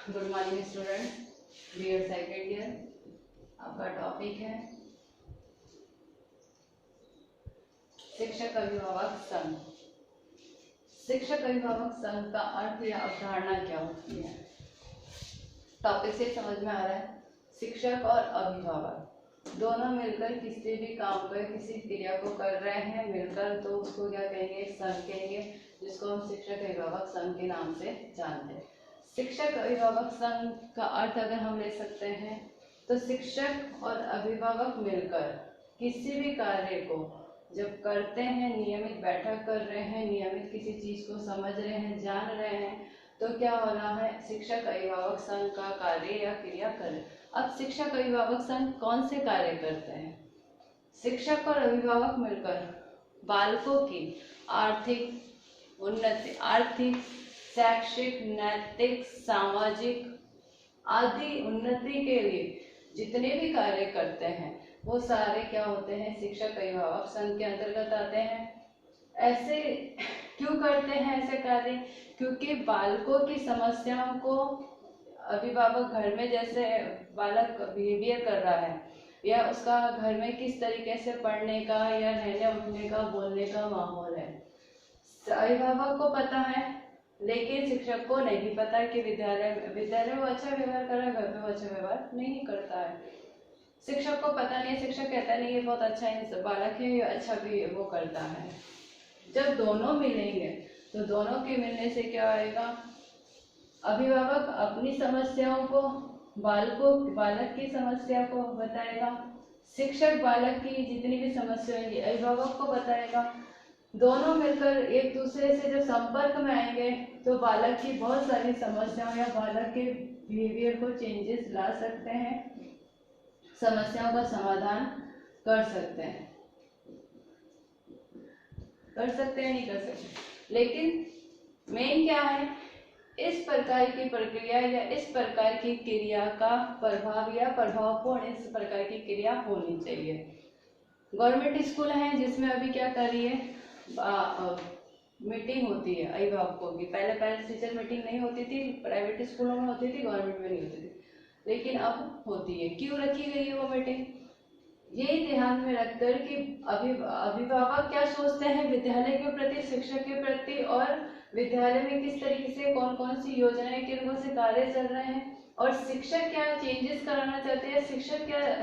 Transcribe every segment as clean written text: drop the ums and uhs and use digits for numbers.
Good morning student, BEd second year. आपका topic है शिक्षक अभिभावक संघ। शिक्षक अभिभावक संघ का अर्थ या अवधारणा क्या होती है? टॉपिक से समझ में आ रहा है, शिक्षक और अभिभावक दोनों मिलकर किसी भी काम को, किसी क्रिया को कर रहे हैं मिलकर, तो उसको क्या कहेंगे? संघ कहेंगे, जिसको हम शिक्षक अभिभावक संघ के नाम से जानते हैं। शिक्षक अभिभावक संघ का अर्थ अगर हम ले सकते हैं तो शिक्षक और अभिभावक मिलकर किसी भी कार्य को जब करते हैं, नियमित बैठक कर रहे हैं, नियमित किसी चीज को समझ रहे हैं, जान रहे हैं, तो क्या हो रहा है? शिक्षक अभिभावक संघ का कार्य या क्रिया कर। अब शिक्षक अभिभावक संघ कौन से कार्य करते हैं? शिक्षक और अभिभावक मिलकर बालकों की आर्थिक उन्नति, आर्थिक, शैक्षिक, नैतिक, सामाजिक आदि उन्नति के लिए जितने भी कार्य करते हैं वो सारे क्या होते हैं? शिक्षक अभिभावक संघ के अंतर्गत आते हैं। ऐसे क्यों करते हैं ऐसे कार्य? क्योंकि बालकों की समस्याओं को अभिभावक घर में, जैसे बालक बिहेवियर कर रहा है या उसका घर में किस तरीके से पढ़ने का या रहने उठने का, बोलने का माहौल है, अभिभावक को पता है, लेकिन शिक्षक को नहीं पता कि विद्यालय में वो अच्छा व्यवहार कर रहा है, घर में वो अच्छा व्यवहार नहीं करता है। शिक्षक को पता नहीं है, शिक्षक कहता नहीं ये बहुत अच्छा है, बालक है, ये अच्छा भी वो करता है। जब दोनों मिलेंगे तो दोनों के मिलने से क्या आएगा? अभिभावक अपनी समस्याओं को बालक की समस्या को बताएगा, शिक्षक बालक की जितनी भी समस्या होंगी अभिभावक को बताएगा। दोनों मिलकर एक दूसरे से जब संपर्क में आएंगे तो बालक की बहुत सारी समस्याओं या बालक के बिहेवियर को चेंजेस ला सकते हैं, समस्याओं का समाधान कर सकते हैं। नहीं कर सकते। लेकिन मेन क्या है? इस प्रकार की प्रक्रिया या इस प्रकार की क्रिया का प्रभाव या प्रभावपूर्ण इस प्रकार की क्रिया होनी चाहिए। गवर्नमेंट स्कूल है जिसमें अभी क्या कर रही है? मीटिंग होती है अभिभावकों की। पहले पेरेंट्स टीचर मीटिंग नहीं होती थी, प्राइवेट स्कूलों में होती थी, गवर्नमेंट में नहीं होती थी, लेकिन अब होती है। क्यों रखी गई है वो मीटिंग? ये ध्यान में रखकर कि अभिभावक क्या सोचते हैं विद्यालय के प्रति, शिक्षक के प्रति, और विद्यालय में किस तरीके से कौन कौन सी योजनाएं, किन कौन से कार्य चल रहे हैं, और शिक्षक क्या चेंजेस कराना चाहते हैं।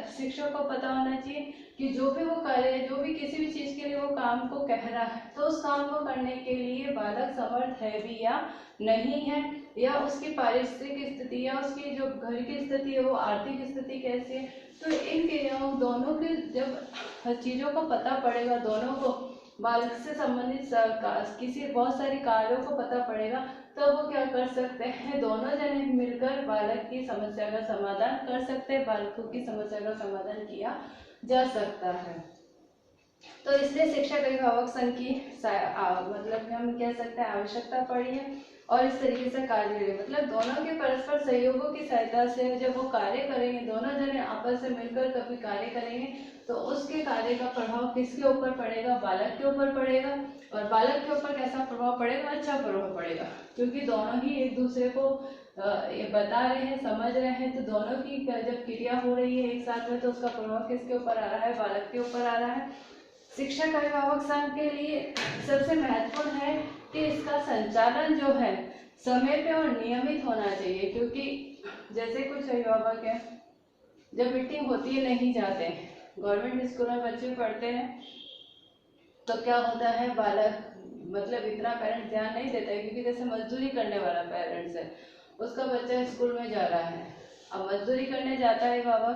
शिक्षक को पता होना चाहिए कि जो भी वो कार्य है, जो भी किसी भी चीज के लिए वो काम को कह रहा है, तो उस काम को करने के लिए बालक समर्थ है भी या नहीं है, या उसकी पारिस्थितिक स्थिति या उसकी जो घर की स्थिति है वो आर्थिक स्थिति कैसी है। तो इन क्रियाओं दोनों के जब चीजों को पता पड़ेगा, दोनों को बालक से संबंधित किसी बहुत सारे कार्यों को पता पड़ेगा, तो वो क्या कर सकते हैं? दोनों जने मिलकर बालक की समस्या का समाधान कर सकते हैं, बालकों की समस्या का समाधान किया जा सकता है। तो इसलिए शिक्षक अभिभावक संघ की मतलब हम कह सकते हैं आवश्यकता पड़ी है, और इस तरीके से कार्य मतलब दोनों के परस्पर सहयोगों की सहायता से जब वो कार्य करेंगे, दोनों जने आपस में मिलकर कभी कार्य करेंगे, तो उसके कार्य का प्रभाव किसके ऊपर पड़ेगा? बालक के ऊपर पड़ेगा। और बालक के ऊपर कैसा प्रभाव पड़ेगा? अच्छा प्रभाव पड़ेगा, क्योंकि दोनों ही एक दूसरे को ये बता रहे हैं, समझ रहे हैं, तो दोनों की जब क्रिया हो रही है एक साथ में, तो उसका प्रभाव किसके ऊपर आ रहा है? बालक के ऊपर आ रहा है। शिक्षक अभिभावक संघ के लिए सबसे महत्वपूर्ण है कि इसका संचालन जो है समय पे और नियमित होना चाहिए, क्योंकि जैसे कुछ अभिभावक हैं जब मीटिंग होती है नहीं जाते हैं। गवर्नमेंट स्कूलों में बच्चे पढ़ते हैं तो क्या होता है, बालक मतलब इतना पेरेंट्स ध्यान नहीं देता है, क्योंकि जैसे मजदूरी करने वाला पेरेंट्स है, उसका बच्चा स्कूल में जा रहा है, अब मजदूरी करने जाता है बाबा,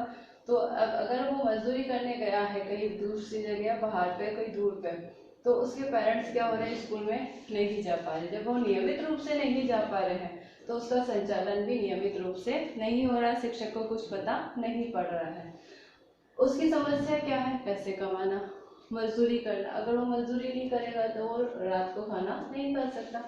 तो अगर वो मजदूरी करने गया है कहीं दूसरी जगह, बाहर पे, कहीं दूर पे, तो उसके पेरेंट्स क्या हो रहे हैं? स्कूल में नहीं जा पा रहे। जब वो नियमित रूप से नहीं जा पा रहे हैं तो उसका संचालन भी नियमित रूप से नहीं हो रहा, शिक्षक को कुछ पता नहीं पड़ रहा है। उसकी समस्या क्या है? पैसे कमाना, मजदूरी करना। अगर वो मजदूरी नहीं करेगा तो वो रात को खाना नहीं खा सकता।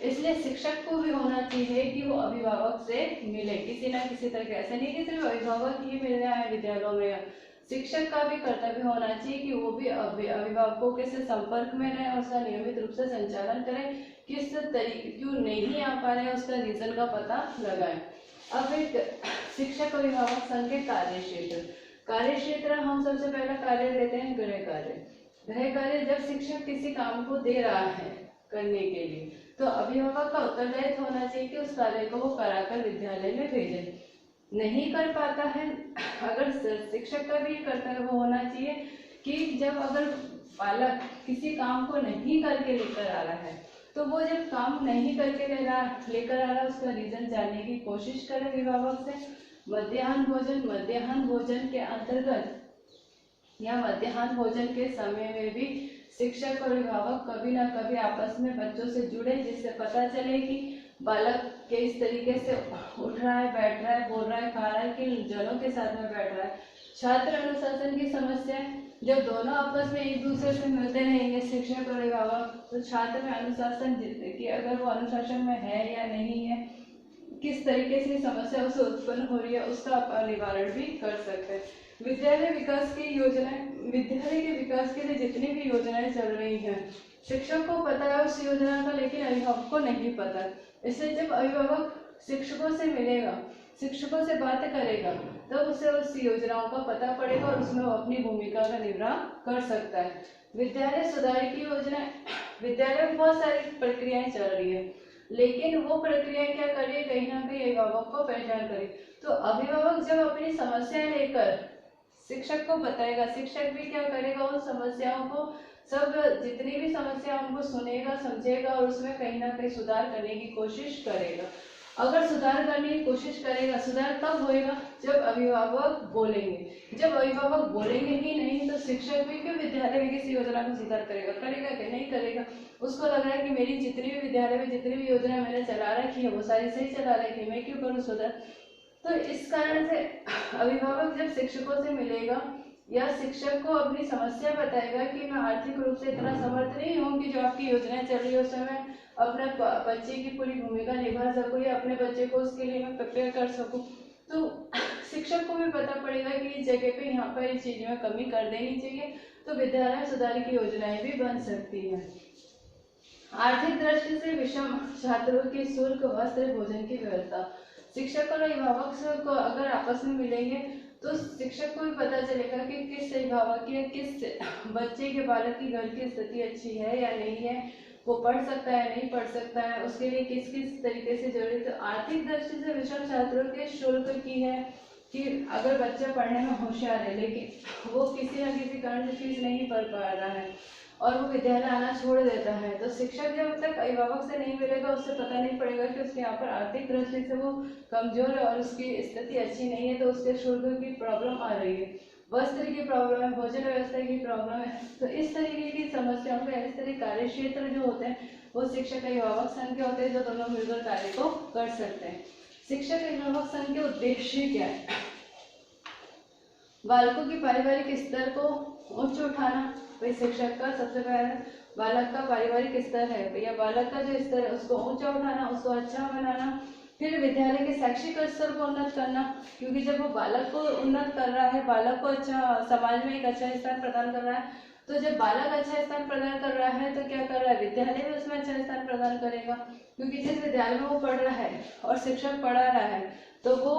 इसलिए शिक्षक को भी होना चाहिए कि वो अभिभावक से मिले किसी ना किसी तरह के। ऐसे नहीं कि सिर्फ अभिभावक ही मिल रहा है विद्यालयों में, शिक्षक का भी कर्तव्य होना चाहिए कि वो भी अभिभावकों के से संपर्क में रहे और उसका नियमित रूप से संचालन करें। किस तरीके क्यों नहीं आ पा रहे हैं उसका रीजन का पता लगाएं। अब एक शिक्षक अभिभावक संघ के कार्य क्षेत्र हम सबसे पहला कार्य लेते हैं गृह कार्य। गृह कार्य जब शिक्षक किसी काम को दे रहा है करने के लिए, तो अभिभावक का उत्तरदायित्व होना चाहिए कि उस कार्य को वो कराकर विद्यालय में भेजे। नहीं कर पाता है, अगर शिक्षक का भी कर्तव्य होना चाहिए कि जब अगर बालक किसी काम को नहीं करके लेकर आ रहा है, तो वो जब काम नहीं करके लेकर आ रहा है उसका रीजन जानने की कोशिश करें अभिभावक से। मध्याह्न भोजन के अंतर्गत या मध्याह्न भोजन के समय में भी शिक्षक और अभिभावक कभी ना कभी आपस में बच्चों से जुड़े, जिससे पता चले कि बालक किस तरीके से उठ रहा है, बैठ रहा है, बोल रहा है, खा रहा है, किन जनों के साथ में बैठ रहा है। छात्र अनुशासन की समस्या, जब दोनों आपस में एक दूसरे से मिलते रहेंगे शिक्षक और अभिभावक, तो छात्र में अनुशासन कि अगर वो अनुशासन में है या नहीं है, किस तरीके से समस्या उसे उत्पन्न हो रही है, उसका आप निवारण भी कर सकते हैं। विद्यालय विकास की योजनाएं, विद्यालय के विकास के लिए जितनी भी योजनाएं चल रही हैं, शिक्षक को पता है उस योजना का, लेकिन अभिभावक को नहीं पता। इसलिए जब अभिभावक शिक्षकों से मिलेगा, शिक्षकों से बात करेगा, तब उसे उस योजनाओं का पता पड़ेगा और उसमें वो अपनी भूमिका का निर्वाह कर सकता है। विद्यालय सुधार की योजना, विद्यालय में बहुत सारी प्रक्रियाएं चल रही है, लेकिन वो प्रक्रियाएं क्या कर रही है, कहीं ना कहीं अभिभावक को पहचान करें। तो अभिभावक जब अपनी समस्याएं लेकर शिक्षक को बताएगा, शिक्षक भी क्या करेगा, उन समस्याओं को सब जितनी भी समस्या उनको सुनेगा, समझेगा और उसमें कहीं ना कहीं सुधार करने की कोशिश करेगा। अगर सुधार करने की कोशिश करेगा, सुधार तब होएगा जब अभिभावक बोलेंगे। जब अभिभावक बोलेंगे ही नहीं, तो शिक्षक भी क्यों विद्यालय में किसी योजना को सुधार करेगा कि नहीं करेगा। उसको लग रहा है कि मेरी जितनी भी विद्यालय में जितनी भी योजना मैंने चला रखी है वो सारी सही चला रखी है, मैं क्यों करूँ सुधार। तो इस कारण से अभिभावक जब शिक्षकों से मिलेगा या शिक्षक को अपनी समस्या बताएगा कि मैं आर्थिक रूप से इतना समर्थ नहीं हूँ कि जो आपकी योजनाएं चल रही है उसमें मैं अपने बच्चे की पूरी भूमिका निभा सकूँ या अपने बच्चे को उसके लिए मैं प्रिपेयर कर सकूँ, तो शिक्षक को भी पता पड़ेगा कि इस जगह पे यहाँ पर इस चीज में कमी कर देनी चाहिए, तो विद्यालय सुधार की योजनाएं भी बन सकती है। आर्थिक दृष्टि से विषम छात्रों की शुल्क, वस्त्र, भोजन की व्यवस्था, शिक्षक और अभिभावक को अगर आपस में मिलेंगे तो शिक्षक को भी पता चलेगा कि किस अभिभावक या किस बच्चे के बालक की घर की स्थिति अच्छी है या नहीं है, वो पढ़ सकता है नहीं पढ़ सकता है, उसके लिए किस किस तरीके से जरूरी। तो आर्थिक दृष्टि से विषम छात्रों के शुल्क की है कि अगर बच्चा पढ़ने में होशियार है लेकिन वो किसी न किसी कारण से फीस नहीं भर पा रहा है और वो विद्यालय आना छोड़ देता है, तो शिक्षक जब तक अभिभावक से नहीं मिलेगा उससे पता नहीं पड़ेगा कि उसके यहाँ पर आर्थिक दृष्टि से वो कमजोर है और उसकी स्थिति अच्छी नहीं है, तो उसके शुल्क की प्रॉब्लम आ रही है, वस्त्र की प्रॉब्लम है, भोजन व्यवस्था की प्रॉब्लम है। तो इस तरीके की समस्याओं का, इस तरह कार्य क्षेत्र जो होते हैं वो शिक्षक अभिभावक संघ के होते हैं, जो दोनों मिलकर कार्य को कर सकते हैं। शिक्षक अभिभावक संघ के उद्देश्य क्या है? बालकों की पारिवारिक स्तर को उच्च उठाना, भाई शिक्षक का सबसे पहले बालक का पारिवारिक स्तर है भैया, बालक का जो स्तर है उसको ऊंचा उठाना, उसको अच्छा बनाना। फिर विद्यालय के शैक्षिक स्तर को उन्नत करना, क्योंकि जब वो बालक को उन्नत कर रहा है, बालक को अच्छा समाज में एक अच्छा स्थान प्रदान कर रहा है, तो जब बालक अच्छा स्थान प्रदान कर रहा है तो क्या कर रहा है, विद्यालय भी उसमें अच्छा स्थान प्रदान करेगा, क्योंकि जिस विद्यालय में वो पढ़ रहा है और शिक्षक पढ़ा रहा है तो वो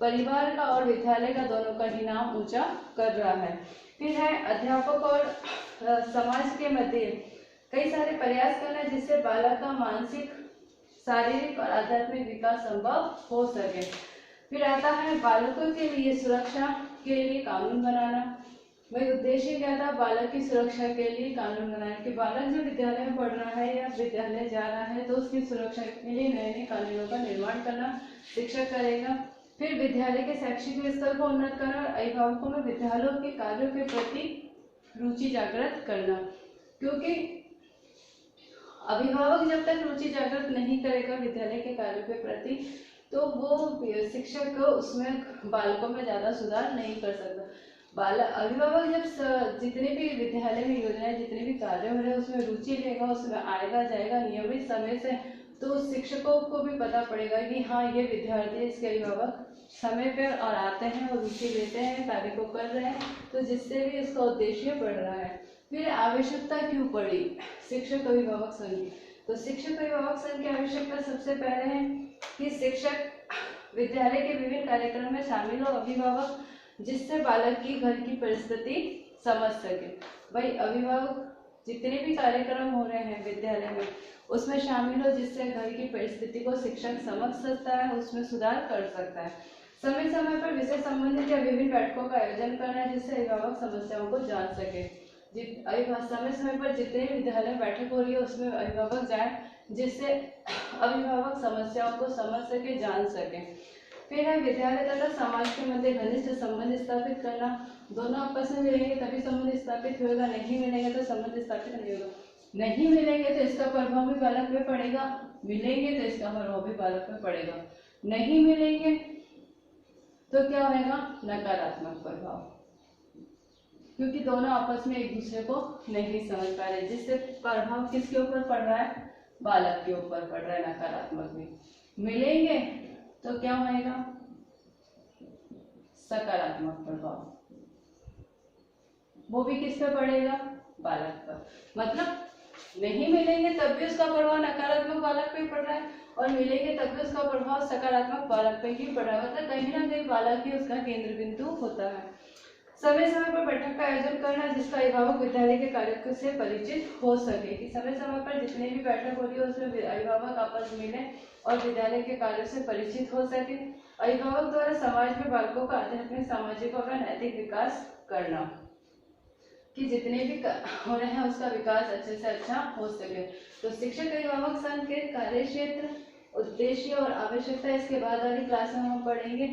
परिवार का और विद्यालय का दोनों का ही नाम ऊंचा कर रहा है। फिर है अध्यापक और समाज के मध्य कई सारे प्रयास करना जिससे बालक का मानसिक, शारीरिक और आध्यात्मिक विकास संभव हो सके। फिर आता है बालकों के लिए सुरक्षा के लिए कानून बनाना। वही उद्देश्य क्या था, बालक की सुरक्षा के लिए कानून बनाना, कि बालक जो विद्यालय में पढ़ रहा है या विद्यालय जा रहा है तो उसकी सुरक्षा के लिए नए नए कानूनों का निर्माण करना शिक्षक करेगा। फिर विद्यालय के शैक्षिक स्तर को उन्नत करना और अभिभावकों में विद्यालयों के कार्यों के प्रति रुचि जागृत करना, क्योंकि अभिभावक जब तक रुचि जागृत नहीं करेगा विद्यालय के कार्यों के प्रति तो वो शिक्षक उसमें बालकों में ज्यादा सुधार नहीं कर सकता। अभिभावक जब जितने भी विद्यालय में योजनाएं, जितने भी कार्य हो रहे हैं उसमें रुचि लेगा, उसमें आएगा जाएगा नियमित समय से, तो शिक्षकों को भी पता पड़ेगा कि हाँ ये विद्यार्थी, इसके अभिभावक समय पर और आते हैं और रुचि लेते हैं, कार्य को कर रहे हैं, तो जिससे भी इसका उद्देश्य बढ़ रहा है। फिर आवश्यकता क्यों पड़ी शिक्षक अभिभावक संघ की? तो शिक्षक अभिभावक संघ की आवश्यकता सबसे पहले है कि शिक्षक विद्यालय के विभिन्न कार्यक्रम में शामिल हो अभिभावक, जिससे बालक की घर की परिस्थिति समझ सके। भाई अभिभावक जितने भी कार्यक्रम हो रहे हैं विद्यालय में उसमें शामिल हो, जिससे घर की परिस्थिति को शिक्षक समझ सकता है, उसमें सुधार कर सकता है। समय समय पर विषय संबंधित या विभिन्न बैठकों का आयोजन करना है, जिससे अभिभावक समस्याओं को जान सके। समय समय पर जितने विद्यालय में बैठक हो रही है उसमें अभिभावक जाए, जिससे अभिभावक समस्याओं को समझ सके, जान सके। फिर है विद्यालय तथा समाज के मध्य घनिष्ठ संबंध स्थापित करना। दोनों आपस में मिलेंगे तभी संबंध स्थापित होगा, नहीं मिलेंगे तो संबंध स्थापित नहीं होगा। नहीं मिलेंगे तो इसका प्रभाव भी बालक पे पड़ेगा, मिलेंगे तो इसका प्रभाव भी बालक पे पड़ेगा। नहीं मिलेंगे तो क्या होगा, नकारात्मक प्रभाव, क्योंकि दोनों आपस में एक दूसरे को नहीं समझ पा रहे, जिससे प्रभाव किसके ऊपर पड़ रहा है, बालक के ऊपर पड़ रहा है, नकारात्मक भी। मिलेंगे तो क्या होएगा, सकारात्मक प्रभाव, वो भी किस पे पड़ेगा, बालक पर। मतलब नहीं मिलेंगे तब भी उसका प्रभाव नकारात्मक बालक पे पड़ रहा है, और मिलेंगे तब भी उसका प्रभाव सकारात्मक बालक पे ही पड़ रहा है। मतलब कहीं ना कहीं बालक ही उसका केंद्र बिंदु होता है। समय समय पर बैठक का आयोजन करना, जिसका अभिभावक विद्यालय के कार्य से परिचित हो सके। कि समय समय पर जितने भी बैठक हो रही है उसमें अभिभावक आपस में मिले और विद्यालय के कार्य से परिचित हो सके। अभिभावक द्वारा समाज में बालकों का आध्यात्मिक, सामाजिक और नैतिक विकास करना, कि जितने भी हो रहे हैं उसका विकास अच्छे से अच्छा हो सके। तो शिक्षक अभिभावक संघ के कार्य क्षेत्र, उद्देश्य और आवश्यकता इसके बाद वाली क्लास में हम पढ़ेंगे।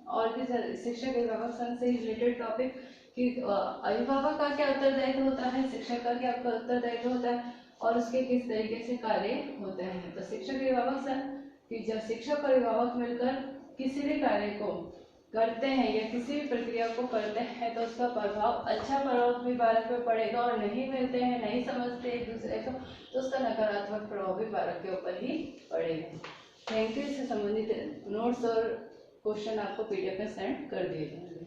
और भी शिक्षक अभिभावक संघ से रिलेटेड टॉपिक कि अभिभावक का क्या उत्तरदायित्व होता है, शिक्षक का क्या उत्तरदायित्व होता है और उसके किस तरीके से कार्य होते हैं। तो शिक्षक अभिभावक संघ कि जब शिक्षक और अभिभावक मिलकर किसी भी कार्य को करते हैं या किसी भी प्रक्रिया को करते हैं तो उसका प्रभाव, अच्छा प्रभाव भी बालक पे पड़ेगा, और नहीं मिलते हैं, नहीं समझते एक दूसरे को, तो उसका नकारात्मक प्रभाव भी बालक के ऊपर ही पड़ेगा। Thank you. इससे संबंधित नोट्स और क्वेश्चन आपको PDF में सेंड कर दिए जाएंगे।